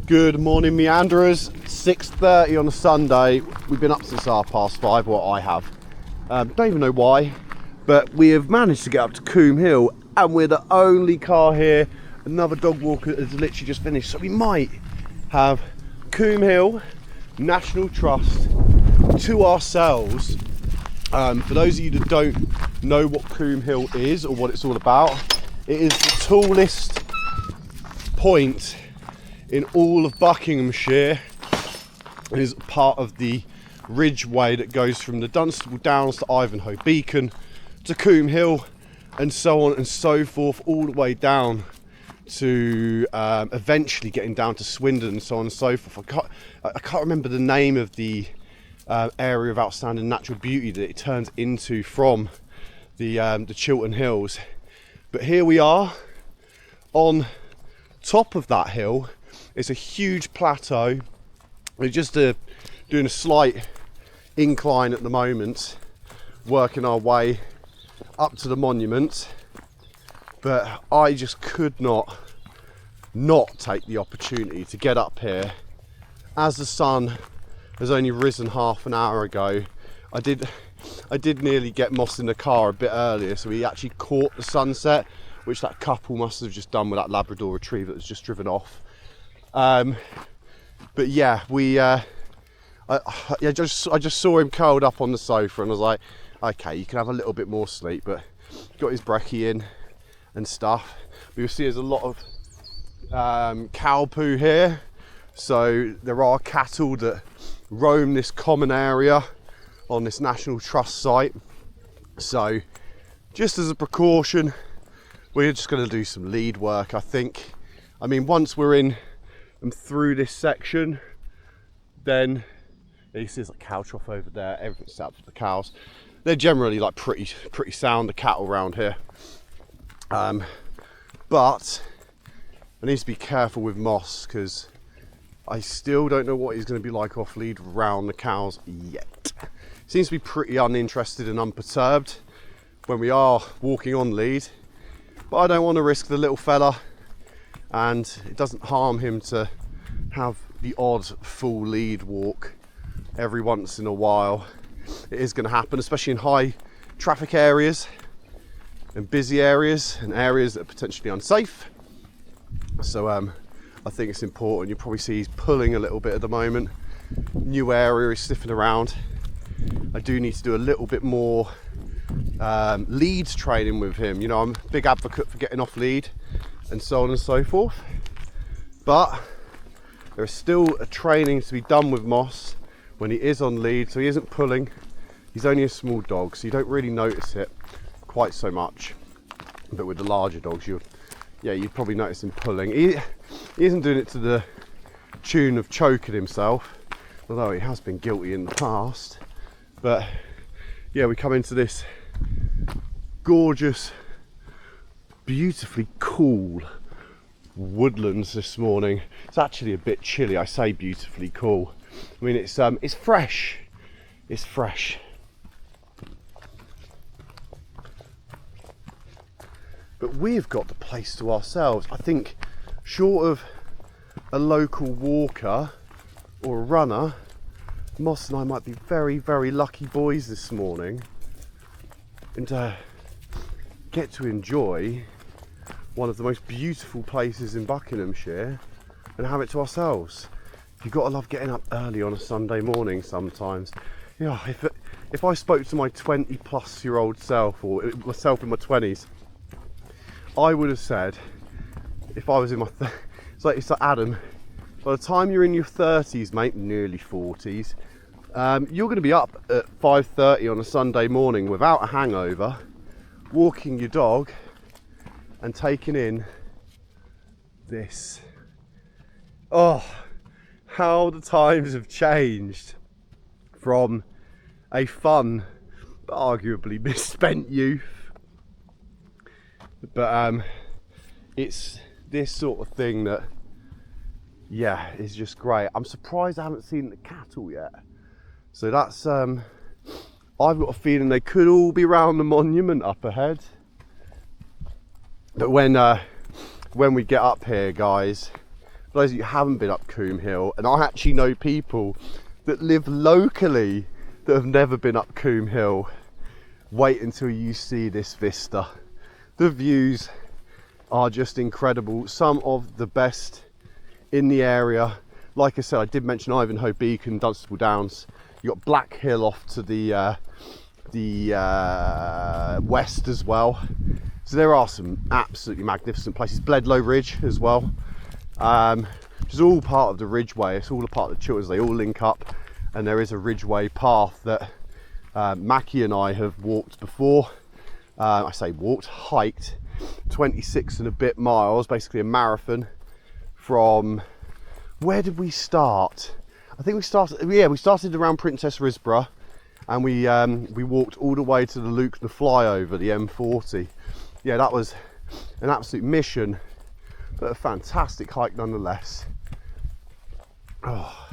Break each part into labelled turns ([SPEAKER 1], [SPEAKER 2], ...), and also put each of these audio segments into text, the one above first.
[SPEAKER 1] Good morning, meanderers. 6:30 on a Sunday. We've been up since 5:30, well, I have. Don't even know why, but we have managed to get up to Coombe Hill and we're the only car here. Another dog walker has literally just finished, so we might have Coombe Hill National Trust to ourselves. For those of you that don't know what Coombe Hill is or what it's all about, it is the tallest point in all of Buckinghamshire. It is part of the ridgeway that goes from the Dunstable Downs to Ivanhoe Beacon to Coombe Hill and so on and so forth, all the way down to eventually getting down to Swindon and so on and so forth. I can't remember the name of the area of outstanding natural beauty that it turns into from the Chiltern Hills. But here we are on top of that hill. It's a huge plateau. We're just doing a slight incline at the moment, working our way up to the monument. But I just could not take the opportunity to get up here. As the sun has only risen half an hour ago, I did nearly get Moss in the car a bit earlier, so we actually caught the sunset, which that couple must have just done with that Labrador Retriever that was just driven off. But yeah, I just saw him curled up on the sofa and I was like, okay, you can have a little bit more sleep, but got his brekkie in and stuff. But you'll see there's a lot of cow poo here, so there are cattle that roam this common area on this National Trust site. So just as a precaution, we're just going to do some lead work, I think. I mean, once we're in and through this section, then you see there's a cow trough over there, everything's set up for the cows. They're generally like pretty sound, the cattle around here. But I need to be careful with Moss because I still don't know what he's going to be like off lead around the cows yet. Seems to be pretty uninterested and unperturbed when we are walking on lead, but I don't want to risk the little fella, and it doesn't harm him to have the odd full lead walk every once in a while. It is going to happen, especially in high traffic areas and busy areas and areas that are potentially unsafe. So I think it's important. You'll probably see he's pulling a little bit at the moment. New area, he's sniffing around. I do need to do a little bit more lead training with him. You know, I'm a big advocate for getting off lead and so on and so forth, but there is still a training to be done with Moss when he is on lead, so he isn't pulling. He's only a small dog, so you don't really notice it quite so much, but with the larger dogs you'd probably notice him pulling. He isn't doing it to the tune of choking himself, although he has been guilty in the past. But yeah, we come into this gorgeous, beautifully cool woodlands this morning. It's actually a bit chilly. I say beautifully cool. I mean, it's fresh. It's fresh. But we've got the place to ourselves. I think, short of a local walker or a runner, Moss and I might be very, very lucky boys this morning, and get to enjoy one of the most beautiful places in Buckinghamshire and have it to ourselves. You've got to love getting up early on a Sunday morning sometimes. Yeah, if I spoke to my 20-plus-year-old self, or myself in my 20s, I would have said, if I was in my it's like Adam, by the time you're in your 30s, mate, nearly 40s, you're going to be up at 5:30 on a Sunday morning without a hangover, walking your dog and taking in this. Oh, how the times have changed from a fun but arguably misspent youth. But it's this sort of thing that, yeah, is just great. I'm surprised I haven't seen the cattle yet. So that's I've got a feeling they could all be round the monument up ahead. But when we get up here, guys, for those of you who haven't been up Coombe Hill, and I actually know people that live locally that have never been up Coombe Hill, wait until you see this vista. The views are just incredible, some of the best in the area. Like I said, I did mention Ivanhoe Beacon, Dunstable Downs. You got Black Hill off to the west as well. So there are some absolutely magnificent places. Bledlow Ridge as well, which is all part of the Ridgeway. It's all a part of the Chilterns. They all link up, and there is a Ridgeway path that Mackie and I have walked before. I say walked, hiked 26 and a bit miles, basically a marathon from, where did we start? I think we started around Princess Risborough, and we walked all the way to the Luke the Flyover, the M40. Yeah, that was an absolute mission, but a fantastic hike nonetheless. Oh.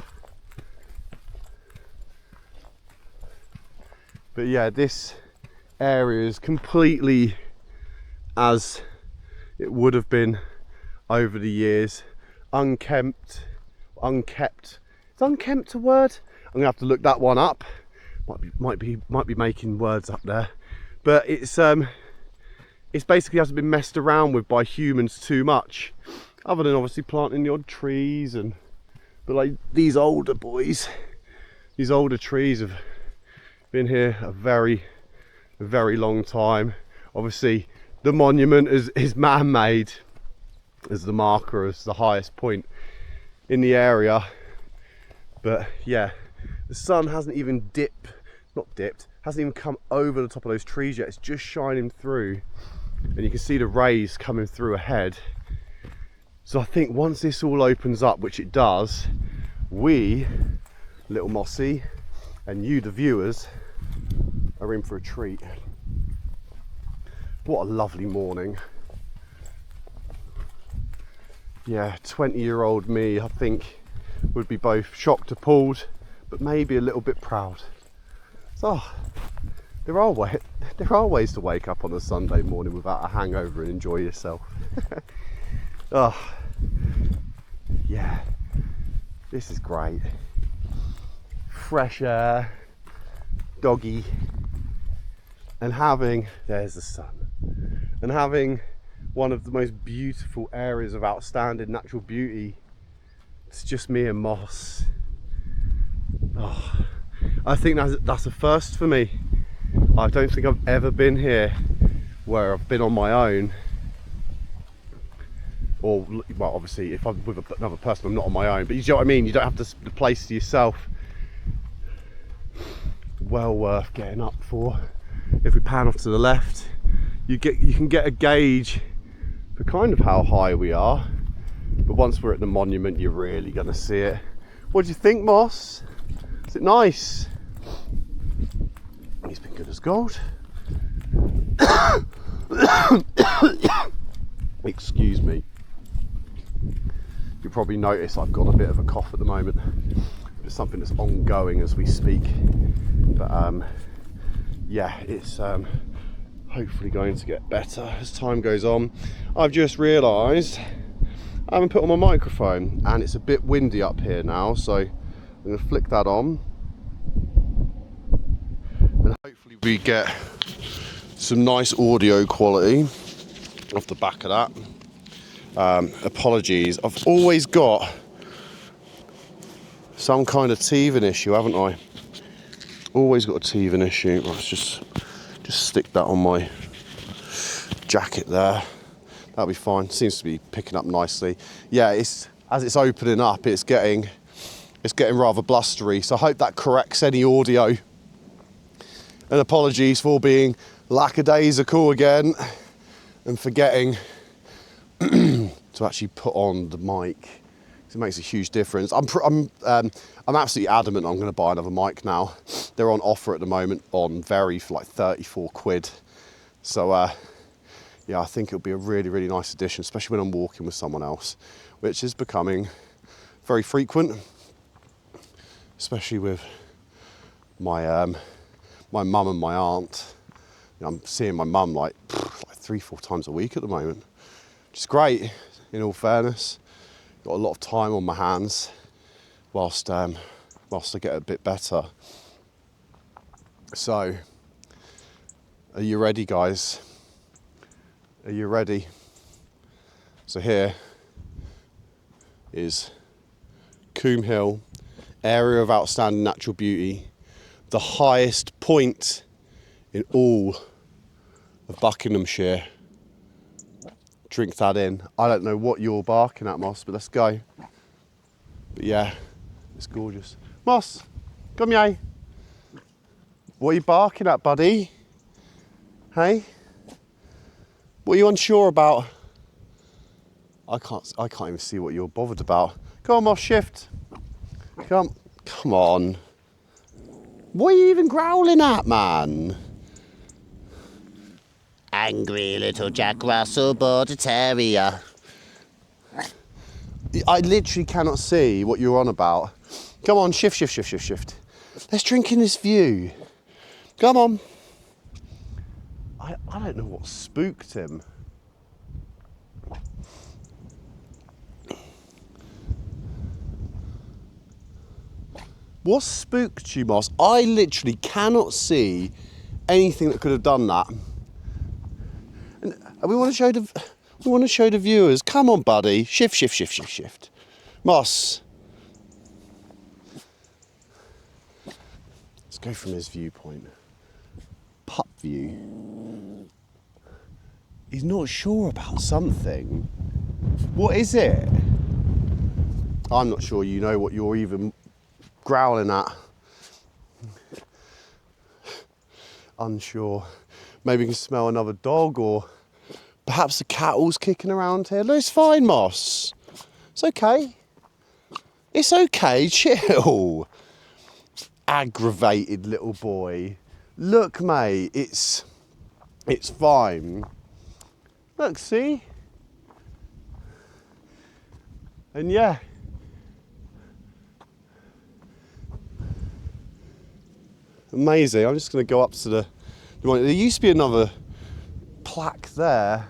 [SPEAKER 1] But yeah, this area is completely as it would have been over the years. Unkempt. Is unkempt a word? I'm gonna have to look that one up. Might be making words up there. But it's basically hasn't been messed around with by humans too much, other than obviously planting the odd trees, but like these older boys, these older trees have been here a very long time. Obviously the monument is man-made as the marker, as the highest point in the area. But yeah, the sun hasn't even hasn't even come over the top of those trees yet. It's just shining through, and you can see the rays coming through ahead. So I think once this all opens up, which it does, we, little Mossy, and you, the viewers, are in for a treat. What a lovely morning. Yeah, 20-year-old me, I think, would be both shocked, appalled, but maybe a little bit proud. So there are ways to wake up on a Sunday morning without a hangover and enjoy yourself. Oh, yeah, this is great. Fresh air, doggy, and there's the sun, and having one of the most beautiful areas of outstanding natural beauty. It's just me and Moss. Oh, I think that's a first for me. I don't think I've ever been here where I've been on my own, or, well, obviously if I'm with another person I'm not on my own, but you know what I mean, you don't have the place to yourself. Well worth getting up for. If we pan off to the left, you can get a gauge for kind of how high we are, but once we're at the monument you're really going to see it. What do you think, Moss? Is it nice? He's been good as gold. Excuse me. You probably notice I've got a bit of a cough at the moment. It's something that's ongoing as we speak, but yeah, it's hopefully going to get better as time goes on. I've just realised I haven't put on my microphone, and it's a bit windy up here now, so I'm going to flick that on, and hopefully we get some nice audio quality off the back of that. Apologies, I've always got some kind of teething issue, haven't I? Always got a teething issue. Let's just stick that on my jacket there. That'll be fine. Seems to be picking up nicely. Yeah, as it's opening up, it's getting rather blustery. So I hope that corrects any audio. And apologies for being lackadaisical again and forgetting to actually put on the mic. It makes a huge difference. I'm absolutely adamant I'm going to buy another mic now. They're on offer at the moment on Very for like 34 quid. So yeah, I think it'll be a really, really nice addition, especially when I'm walking with someone else, which is becoming very frequent, especially with my my mum and my aunt. You know, I'm seeing my mum like 3-4 times a week at the moment, which is great, in all fairness. Got a lot of time on my hands whilst I get a bit better. So, are you ready, guys? Are you ready? So here is Coombe Hill, area of outstanding natural beauty, the highest point in all of Buckinghamshire. Drink that in. I don't know what you're barking at, Moss, but let's go. But yeah, it's gorgeous. Moss, come here. What are you barking at, buddy? Hey? What are you unsure about? I can't even see what you're bothered about. Come on, Moss, shift. Come on. What are you even growling at, man? Angry little Jack Russell Border Terrier. I literally cannot see what you're on about. Come on, shift. Let's drink in this view. Come on. I don't know what spooked him. What spooked you, Moss? I literally cannot see anything that could have done that. And we want to show the viewers. Come on, buddy. Shift. Moss. Let's go from his viewpoint. Pup view. He's not sure about something. What is it? I'm not sure you know what you're even growling at. Unsure. Maybe you can smell another dog, or perhaps the cattle's kicking around here. No, it's fine, Moss. It's okay. It's okay, chill. Aggravated little boy. Look, mate, it's fine. Look, see? And yeah. Amazing. I'm just going to go up to the... There used to be another plaque there.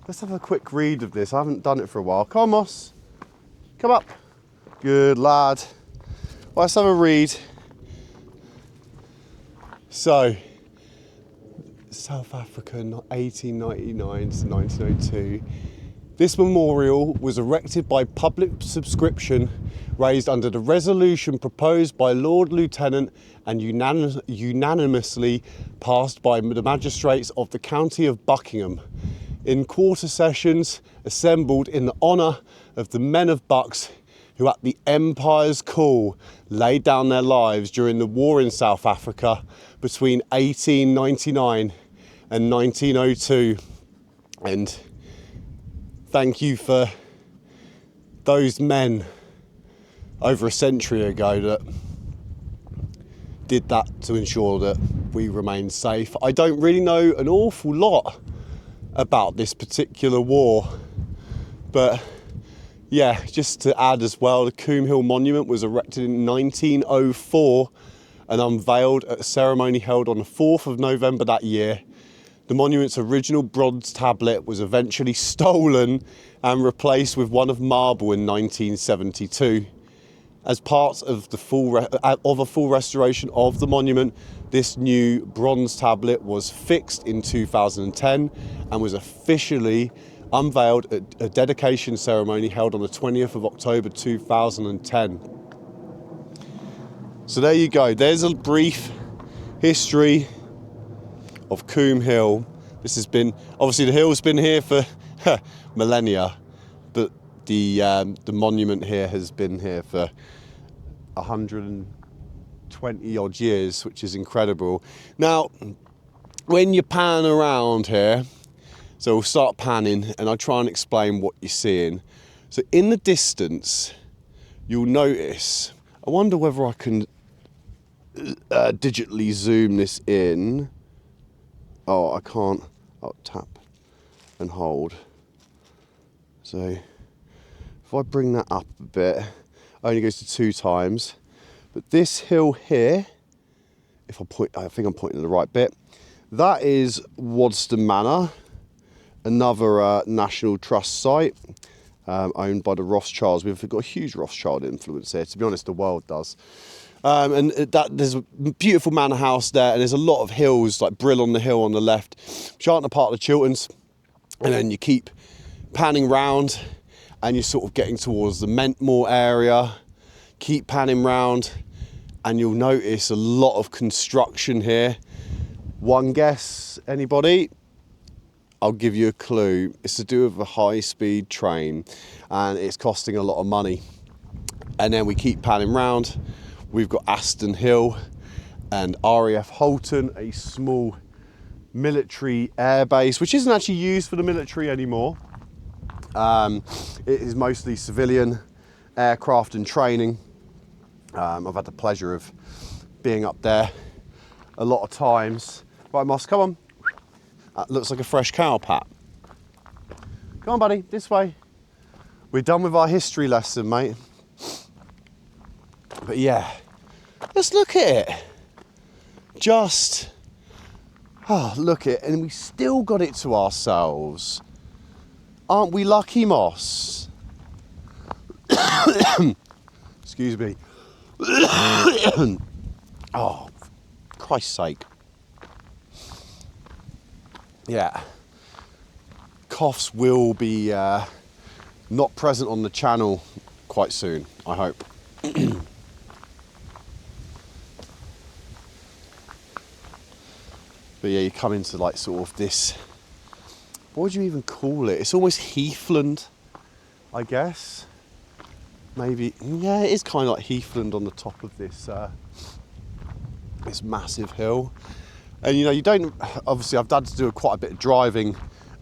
[SPEAKER 1] Let's have a quick read of this. I haven't done it for a while. Come on, Moss. Come up. Good lad. Well, let's have a read. So, South Africa, 1899 to 1902. This memorial was erected by public subscription, raised under the resolution proposed by Lord Lieutenant and unanimously passed by the magistrates of the County of Buckingham in quarter sessions assembled in the honour of the men of Bucks who at the Empire's call laid down their lives during the war in South Africa between 1899 and 1902. And thank you for those men over a century ago that did that to ensure that we remain safe. I don't really know an awful lot about this particular war, but yeah, just to add as well, the Coombe Hill Monument was erected in 1904 and unveiled at a ceremony held on the 4th of November that year. The monument's original bronze tablet was eventually stolen and replaced with one of marble in 1972. As part of a full restoration of the monument, this new bronze tablet was fixed in 2010 and was officially unveiled at a dedication ceremony held on the 20th of October 2010. So there you go. There's a brief history of Coombe Hill. This has been, obviously the hill's been here for millennia, but the monument here has been here for 120 odd years, which is incredible. Now, when you pan around here, so we'll start panning and I'll try and explain what you're seeing. So in the distance, you'll notice, I wonder whether I can digitally zoom this in. Oh, I can't. Oh, tap and hold. So if I bring that up a bit, it only goes to 2 times. But this hill here, if I point, I think I'm pointing to the right bit. That is Wadston Manor, another National Trust site. owned by the Rothschilds. We've got a huge Rothschild influence here. To be honest, the world does. And there's a beautiful manor house there, and there's a lot of hills, like Brill on the Hill on the left, which aren't a part of the Chilterns. And then you keep panning round, and you're sort of getting towards the Mentmore area. Keep panning round, and you'll notice a lot of construction here. One guess, anybody? I'll give you a clue. It's to do with a high-speed train, and it's costing a lot of money. And then we keep panning round. We've got Aston Hill and RAF Holton, a small military air base, which isn't actually used for the military anymore. It is mostly civilian aircraft and training. I've had the pleasure of being up there a lot of times. Right, Moss, come on. That looks like a fresh cow pat. Come on, buddy, this way. We're done with our history lesson, mate. But yeah, let's look at it. Just, look at it. And we still got it to ourselves. Aren't we lucky, Moss? Excuse me. Oh, for Christ's sake. Yeah. Coughs will be not present on the channel quite soon, I hope. But yeah, you come into like sort of this, what would you even call it? It's almost heathland, I guess. Maybe, yeah, it is kind of like heathland on the top of this this massive hill. And you know, you don't, obviously I've had to do quite a bit of driving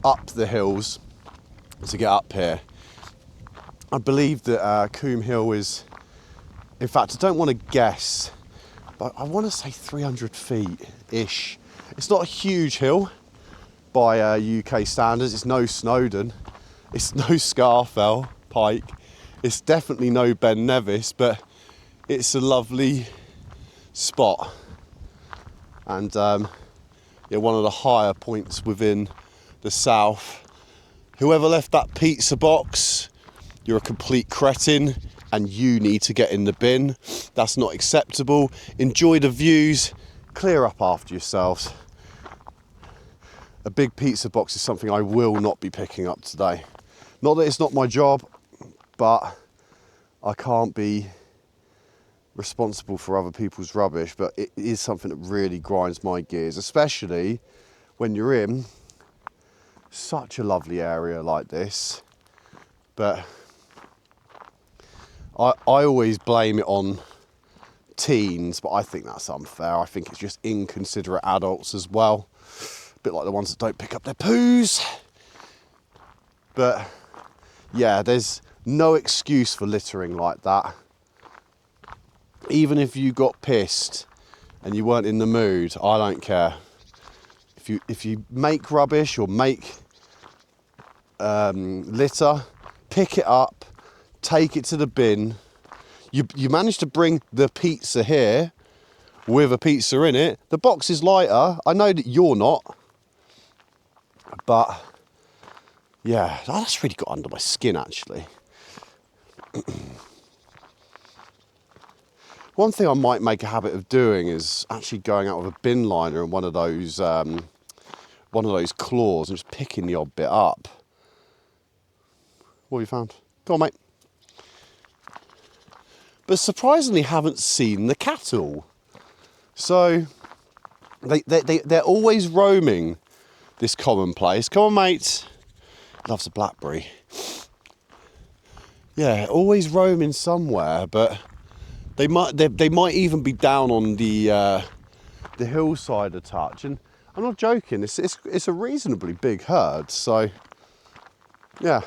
[SPEAKER 1] up the hills to get up here. I believe that Coombe Hill is, in fact, I don't want to guess, but I want to say 300 feet-ish. It's not a huge hill by UK standards. It's no Snowdon. It's no Scarfell Pike. It's definitely no Ben Nevis, but it's a lovely spot. And yeah, one of the higher points within the south. Whoever left that pizza box, you're a complete cretin and you need to get in the bin. That's not acceptable. Enjoy the views, clear up after yourselves. A big pizza box is something I will not be picking up today. Not that it's not my job, but I can't be responsible for other people's rubbish, but it is something that really grinds my gears, especially when you're in such a lovely area like this. But I always blame it on teens, but I think that's unfair. I think it's just inconsiderate adults as well. A bit like the ones that don't pick up their poos. But yeah, there's no excuse for littering like that. Even if you got pissed and you weren't in the mood, I don't care. If you make rubbish or make litter, pick it up, take it to the bin. You managed to bring the pizza here with a pizza in it. The box is lighter. I know that you're not, but yeah, that's really got under my skin actually. One thing I might make a habit of doing is actually going out with a bin liner and one of those claws and just picking the odd bit up. What have you found? Go on, mate. But surprisingly haven't seen the cattle. So they're always roaming this common place. Come on, mate. Loves a blackberry. Yeah, always roaming somewhere, but they might even be down on the hillside a touch. And I'm not joking. It's a reasonably big herd. So yeah,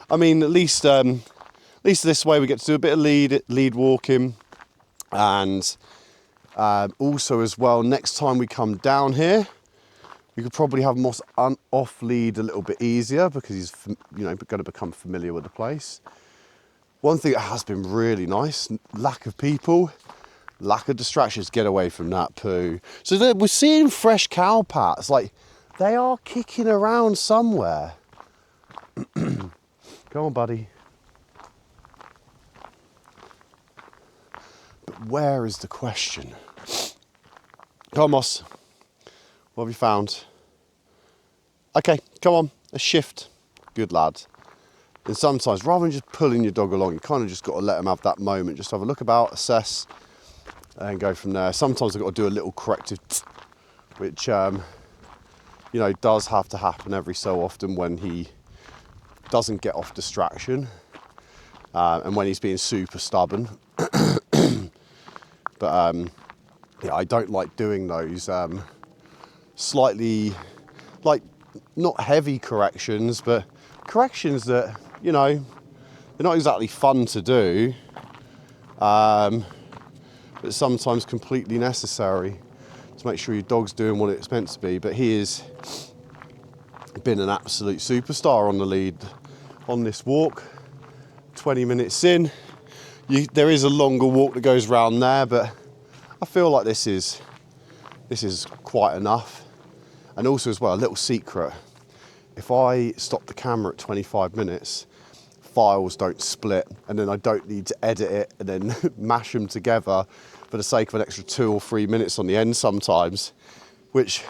[SPEAKER 1] I mean at least this way we get to do a bit of lead walking, and also as well next time we come down here, we could probably have Moss off lead a little bit easier because he's going to become familiar with the place. One thing that has been really nice, lack of people, lack of distractions, get away from that poo. So we're seeing fresh cow pats, like they are kicking around somewhere. Go on, buddy. But where is the question? Come on, Moss. What have you found? Okay, come on, a shift. Good lad. And sometimes, rather than just pulling your dog along, you kind of just got to let them have that moment. Just have a look about, assess, and go from there. Sometimes I've got to do a little corrective, which, you know, does have to happen every so often when he doesn't get off distraction, and when he's being super stubborn. But yeah, I don't like doing those slightly, like, not heavy corrections, but corrections that, you know, they're not exactly fun to do, but sometimes completely necessary to make sure your dog's doing what it's meant to be. But he has been an absolute superstar on the lead on this walk. 20 minutes in, there is a longer walk that goes round there, but I feel like this is quite enough. And also as well, a little secret, if I stop the camera at 25 minutes, files don't split, and then I don't need to edit it and then mash them together for the sake of an extra 2 or 3 minutes on the end sometimes, which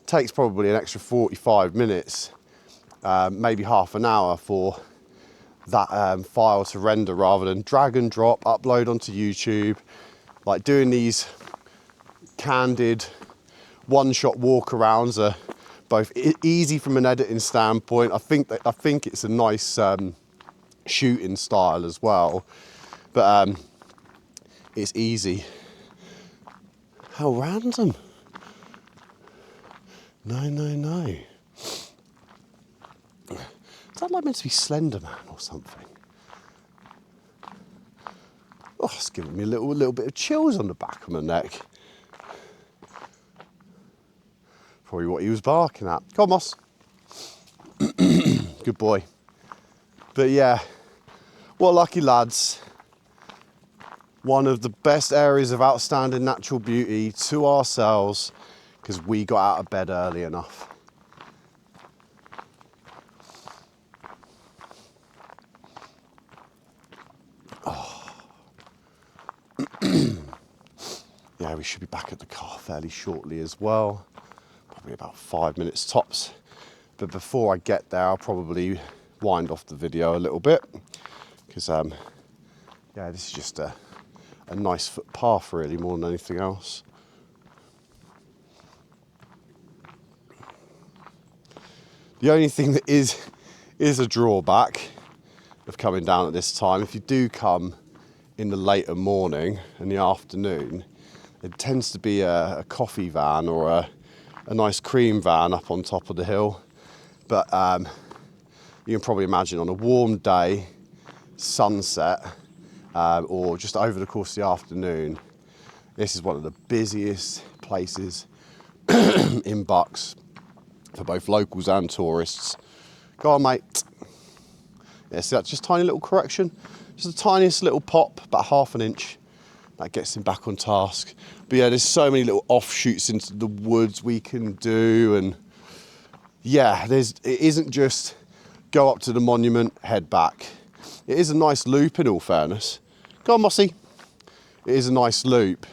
[SPEAKER 1] takes probably an extra 45 minutes, maybe half an hour for that file to render, rather than drag and drop, upload onto YouTube. Like, doing these candid one-shot walkarounds are both easy from an editing standpoint. I think it's a nice shooting style as well, but it's easy. How random! No. Is that like meant to be Slender Man or something? Oh, it's giving me a little bit of chills on the back of my neck. Probably what he was barking at. Come on, Moss. Good boy. But yeah, what lucky lads. One of the best areas of outstanding natural beauty to ourselves, because we got out of bed early enough. Yeah, we should be back at the car fairly shortly as well. Probably about 5 minutes tops. But before I get there, I'll probably wind off the video a little bit, because yeah, this is just a nice footpath really, more than anything else. The only thing that is a drawback of coming down at this time, if you do come in the later morning and the afternoon, it tends to be a coffee van or a nice cream van up on top of the hill. But you can probably imagine on a warm day, sunset, or just over the course of the afternoon, this is one of the busiest places in Bucks for both locals and tourists. Go on, mate. Yeah, see, that's just a tiny little correction. Just the tiniest little pop, about 1/2 inch. That gets him back on task. But yeah, there's so many little offshoots into the woods we can do, and yeah, it isn't just go up to the monument, head back. It is a nice loop, in all fairness. Go on, Mossy. It is a nice loop,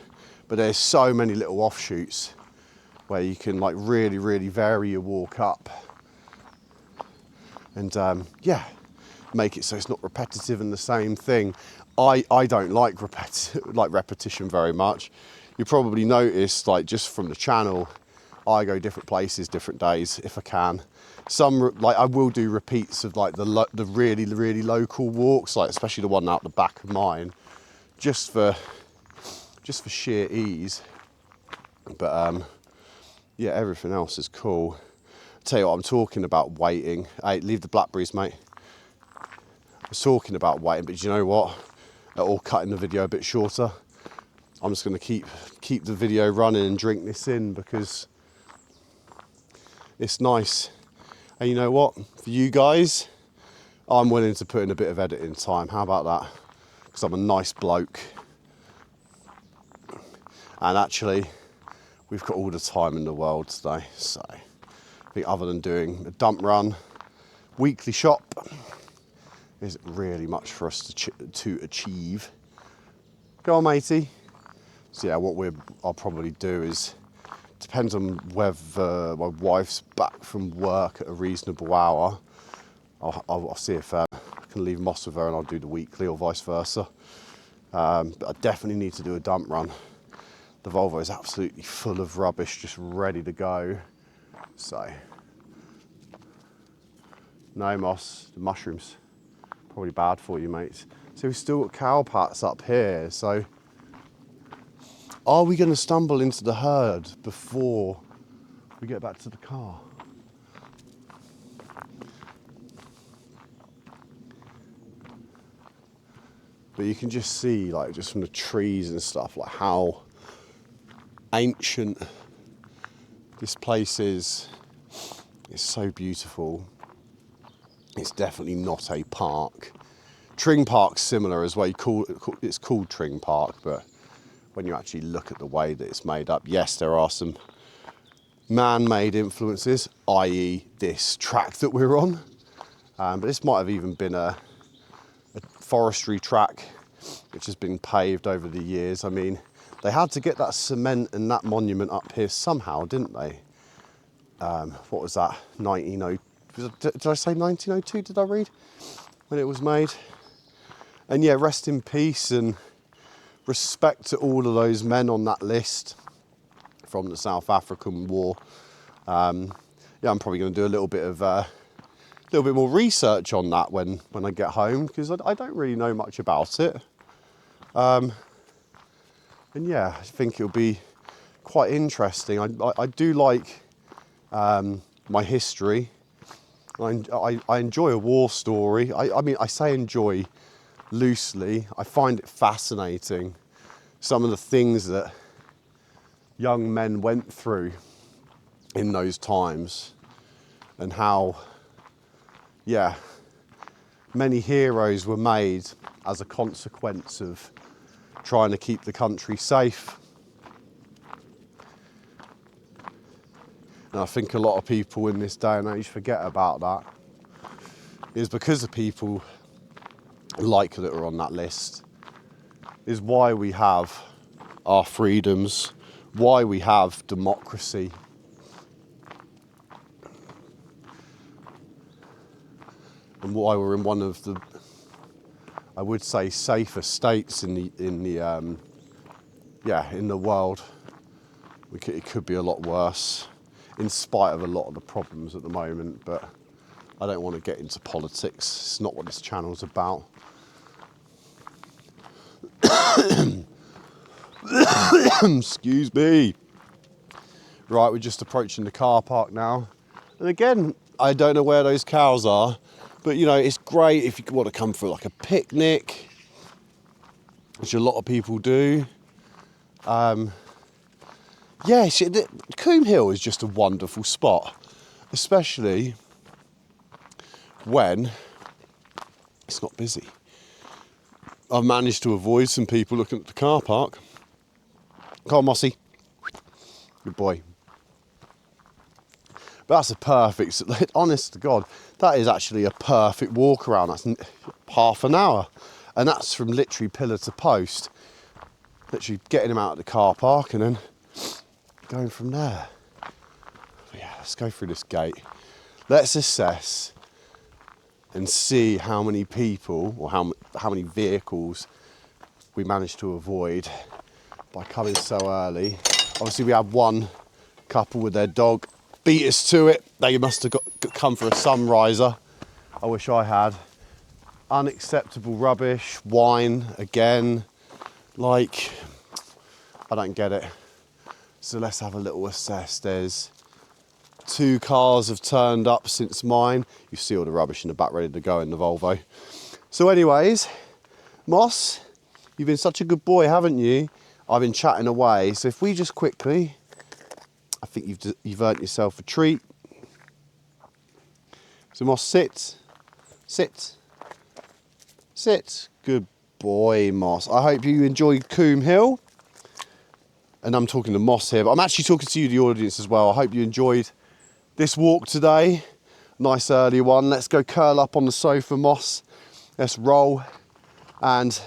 [SPEAKER 1] but there's so many little offshoots where you can like really, really vary your walk up, and yeah, make it so it's not repetitive and the same thing. I don't like repetition very much. You probably noticed, like, just from the channel, I go different places, different days if I can. Some, like, I will do repeats of like the really, really local walks, like especially the one out the back of mine, just for sheer ease. But yeah, everything else is cool. I'll tell you what, I'm talking about waiting. Hey, leave the blackberries, mate. I was talking about waiting, but you know what? Or cutting the video a bit shorter. I'm just going to keep the video running and drink this in, because it's nice. And you know what? For you guys, I'm willing to put in a bit of editing time. How about that? Because I'm a nice bloke. And actually, we've got all the time in the world today. So I think, other than doing a dump run, weekly shop, isn't really much for us to achieve. Go on, matey. So yeah, what I'll probably do is, depends on whether my wife's back from work at a reasonable hour. I'll see if I can leave Moss with her and I'll do the weekly, or vice versa. But I definitely need to do a dump run. The Volvo is absolutely full of rubbish, just ready to go. So, no, Moss, the mushrooms, probably bad for you, mates. So we've still got cow pats up here. So, are we going to stumble into the herd before we get back to the car? But you can just see, like, just from the trees and stuff, like how ancient this place is. It's so beautiful. It's definitely not a park. Tring Park's similar as well. It's called Tring Park, but when you actually look at the way that it's made up, yes, there are some man-made influences, i.e. this track that we're on. But this might have even been a forestry track which has been paved over the years. I mean, they had to get that cement and that monument up here somehow, didn't they? What was that? Did I say 1902? Did I read when it was made? And yeah, rest in peace and respect to all of those men on that list from the South African War. Yeah, I'm probably going to do a little bit more research on that when I get home, because I don't really know much about it. And yeah, I think it'll be quite interesting. I do like my history. I enjoy a war story. I mean, I say enjoy loosely. I find it fascinating, some of the things that young men went through in those times, and how, yeah, many heroes were made as a consequence of trying to keep the country safe. And I think a lot of people in this day and age forget about that. It's because of people like that are on that list, is why we have our freedoms, why we have democracy. And why we're in one of the, I would say, safer states in the world. It could be a lot worse, in spite of a lot of the problems at the moment. But I don't want to get into politics. It's not what this channel's about. Excuse me. Right, we're just approaching the car park now. And again, I don't know where those cows are. But, you know, it's great if you want to come for like a picnic, which a lot of people do. Yeah, Coombe Hill is just a wonderful spot, especially when it's not busy. I've managed to avoid some people looking at the car park. Come on, Mossy. Good boy. But that's a perfect, honest to God, that is actually a perfect walk around. That's half an hour. And that's from literally pillar to post. Literally getting him out of the car park and then going from there. But yeah, let's go through this gate. Let's assess and see how many people, or how many vehicles we managed to avoid by coming so early. Obviously we had one couple with their dog, beat us to it. They must have come for a sunriser. I wish I had. Unacceptable rubbish, wine again. Like, I don't get it. So let's have a little assess. There's 2 cars have turned up since mine. You see all the rubbish in the back ready to go in the Volvo. So anyways, Moss, you've been such a good boy, haven't you? I've been chatting away. So if we just quickly, I think you've earned yourself a treat. So Moss, sit. Sit. Sit. Good boy, Moss. I hope you enjoyed Coombe Hill. And I'm talking to Moss here, but I'm actually talking to you, the audience, as well. I hope you enjoyed this walk today. Nice early one. Let's go curl up on the sofa, Moss, Let's roll. And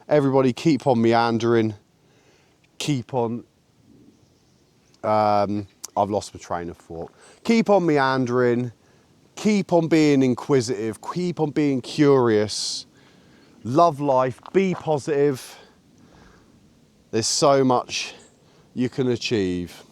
[SPEAKER 1] everybody keep on meandering. Keep on, I've lost my train of thought. Keep on meandering. Keep on being inquisitive. Keep on being curious. Love life. Be positive. There's so much you can achieve.